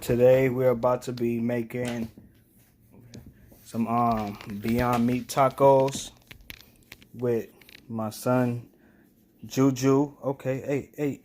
Today we're about to be making some Beyond Meat tacos with my son Juju. Okay, hey.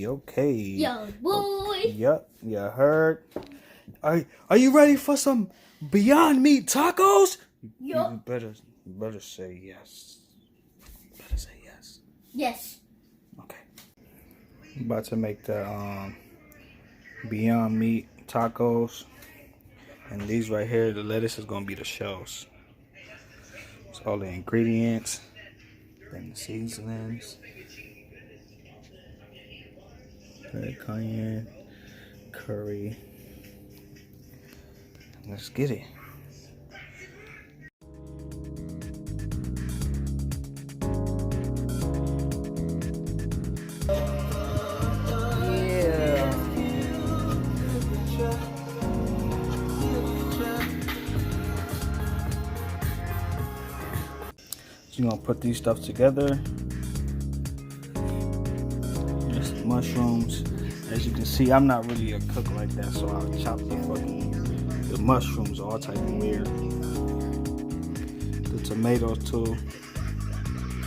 Okay. Yo, boy. Yep, you heard. Are you ready for some Beyond Meat tacos? Yup. You better say yes. Better say yes. Yes. Okay. I'm about to make the Beyond Meat tacos, and these right here, the lettuce is gonna be the shells. It's all the ingredients, then the seasonings, red cayenne, curry. Let's get it. So you're gonna put these stuff together. There's some mushrooms. As you can see, I'm not really a cook like that, so I'll chop the mushrooms all type of weird. The tomatoes too,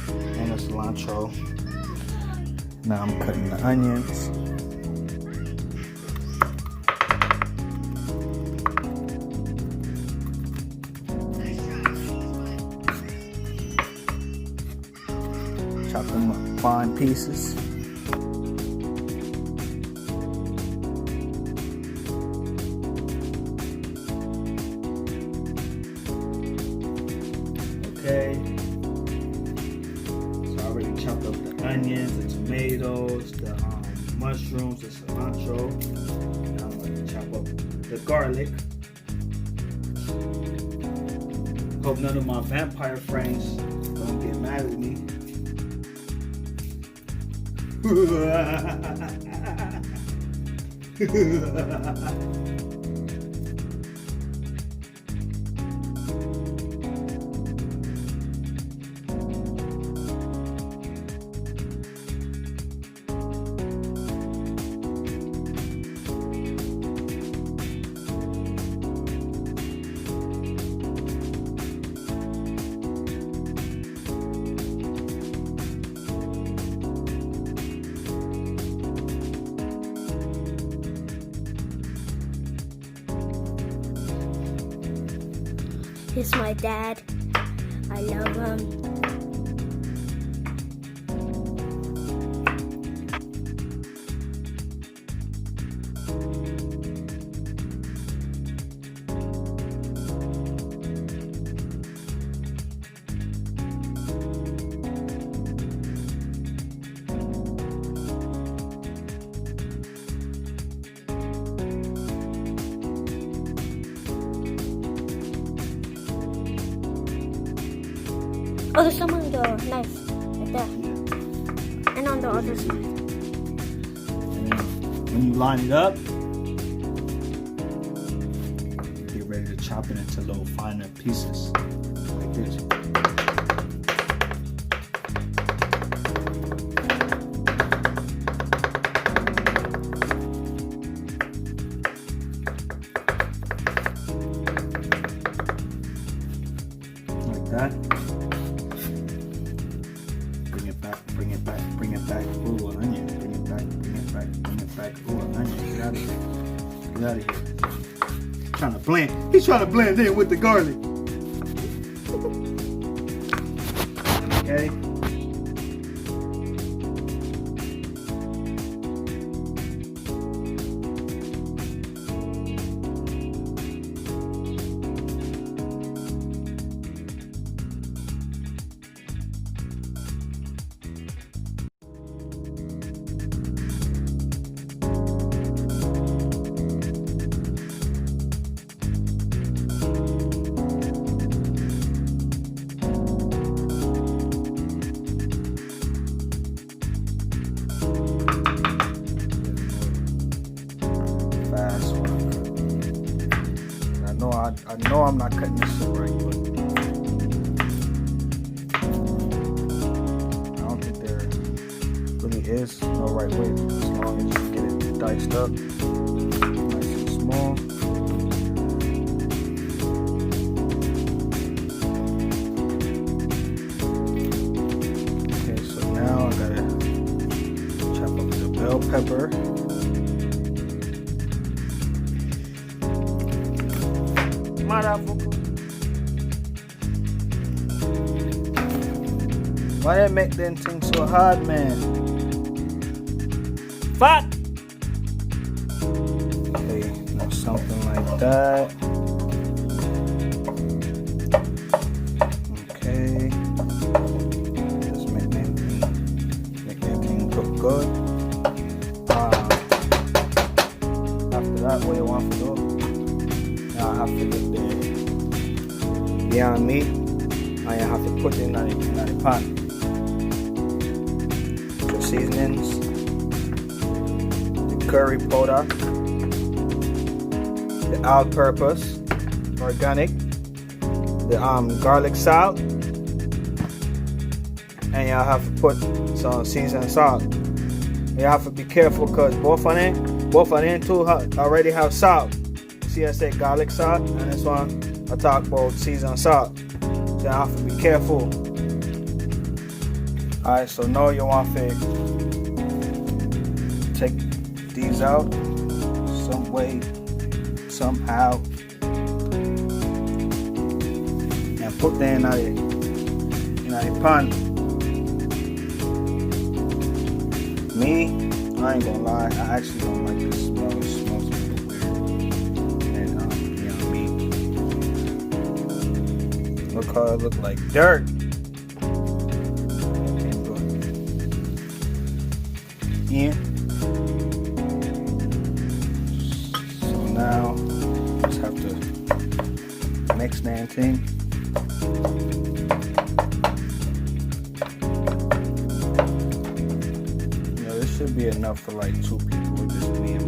and the cilantro. Now I'm cutting the onions. Chop them up fine pieces. Okay. So I already chopped up the onions, the tomatoes, the mushrooms, the cilantro. Now I'm going to chop up the garlic. Hope none of my vampire friends don't get mad at me. He's my dad. I love him. Oh, there's some on the knife, right there. And on the other side. And when you line it up, get ready to chop it into little finer pieces, like this. Like that. Bring it back. Ooh, an onion. Bring it back. Ooh, an onion. Get out of here. Trying to blend. He's trying to blend in with the garlic. Okay. I know I'm not cutting this shit right, but I don't think there really is no right way as long as you get it diced up, nice and small. Okay, so now I gotta chop up the bell pepper. Why they make them things so hard, man? Fuck! Okay, now something like that. Okay. Just make that thing look good. After that, what you want to do? Now I have to get the Beyond Meat, and you have to put it in the pan. The seasonings, the curry powder, the all-purpose, organic, the garlic salt, and you have to put some seasoned salt. You have to be careful because both of them two already have salt. See, I said garlic salt, and this one I talk about seasoned salt. So you have to be careful. Alright, so now you want to take these out some way, somehow, and put them in a pan. Me, I ain't gonna lie, I actually don't like this smell. It smells really weird. And Beyond Meat. Look how it looks like dirt. Yeah. So now just have to mix that thing. This should be enough for like 2 people, just me and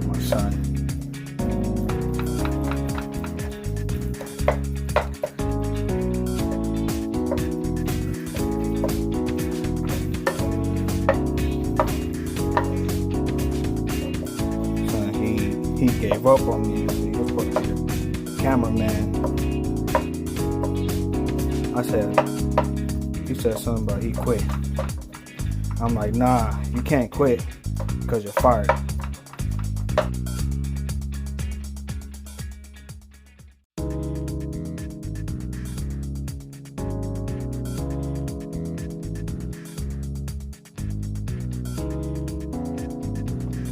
my son. He gave up on me. He was supposed to be the cameraman. He said something about he quit. I'm like, nah, you can't quit because you're fired.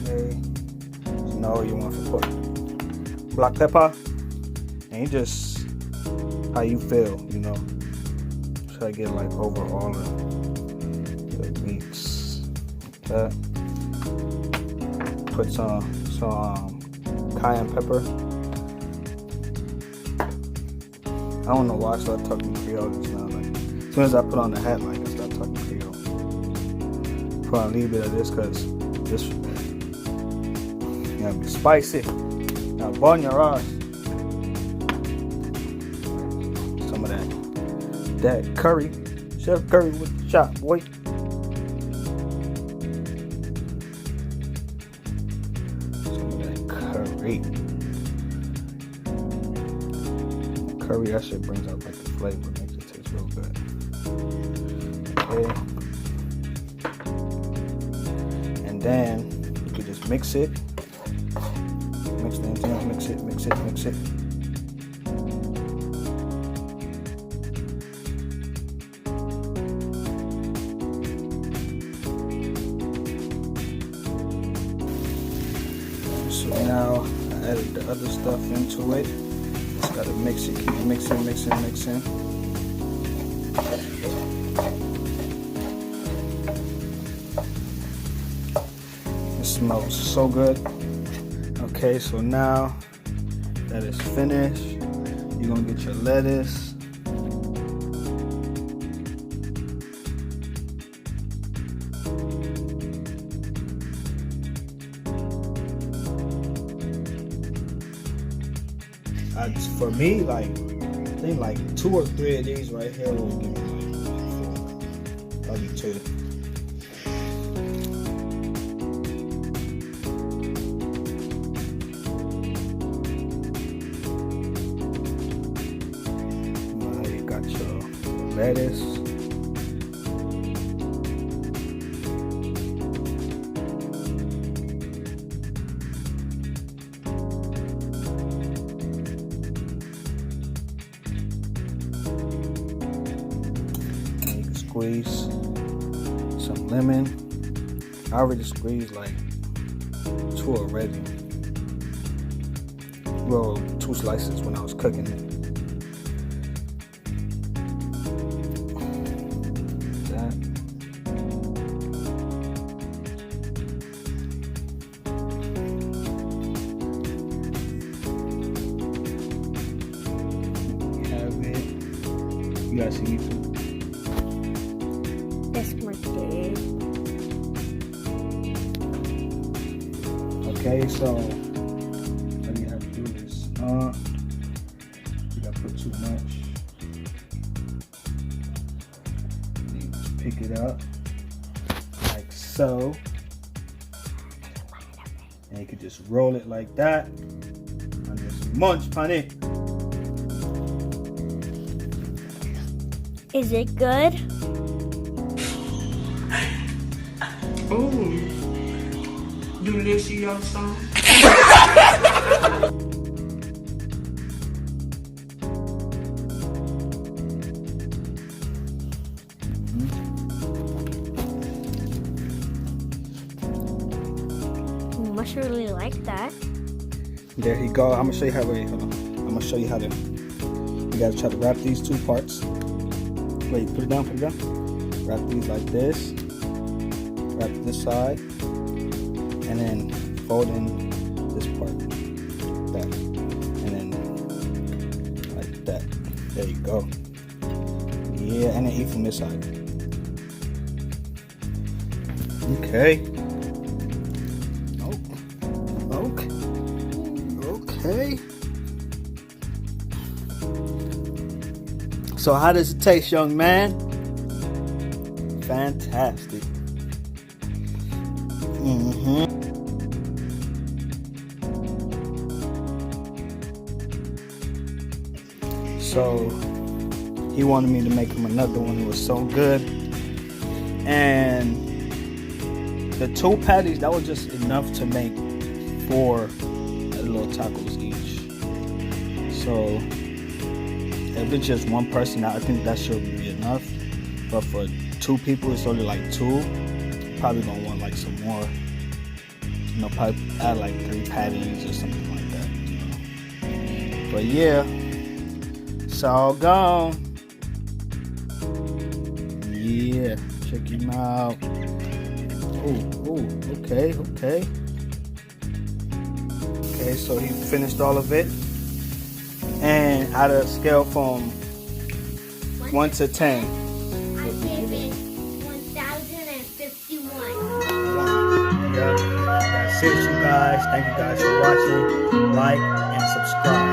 Okay, so now you want to put black pepper, and you just how you feel, you know. Try to get like over all the meats. Like that. Put some cayenne pepper. I don't know why I started talking Creole just now. Like, as soon as I put on the hat, like I start talking Creole. Put on a little bit of this because this be spicy. Now burn your ass. Some of that curry, chef curry with the chop, boy. Some of that curry. Curry, that shit brings out like the flavor, makes it taste real good. Okay. And then you could just mix it. Mix the thing, mix it. So now I added the other stuff into it. Just gotta mix it, keep mixing. It smells so good. Okay, so now that is finished, you're gonna get your lettuce. For me, like, I think like 2 or 3 of these right here will give me like 4, maybe 2. lettuce. And you can squeeze some lemon. I already squeezed like 2 already. Well, 2 slices when I was cooking it. That. Have it. You guys see me? This one did. Okay, so what you have to do is, you gotta put too much. You just pick it up like so, and you can just roll it like that, and just munch on it. Is it good? Oh, delicious. You must really like that. There you go. I'm gonna show you how. Wait, hold on. I'm gonna show you how to. You gotta try to wrap these 2 parts. Wait, put it down. Put it down. Wrap these like this. Wrap this side, and then fold in this part, like that, and then like that. There you go. Yeah, and then eat from this side. Okay. Oh. Okay. So how does it taste, young man? Fantastic. So he wanted me to make him another one. It was so good. And the 2 patties, that was just enough to make 4 little tacos each. So if it's just 1 person, I think that should be enough. But for 2 people, it's only like 2. Probably gonna want like some more. You know, probably add like 3 patties or something like that. You know. But yeah, it's all gone. Yeah, check him out. Oh, okay. Okay, so he finished all of it. And out of a scale from 1 to 10. I give it 1,051. Yeah, that's it, you guys. Thank you guys for watching. Like and subscribe.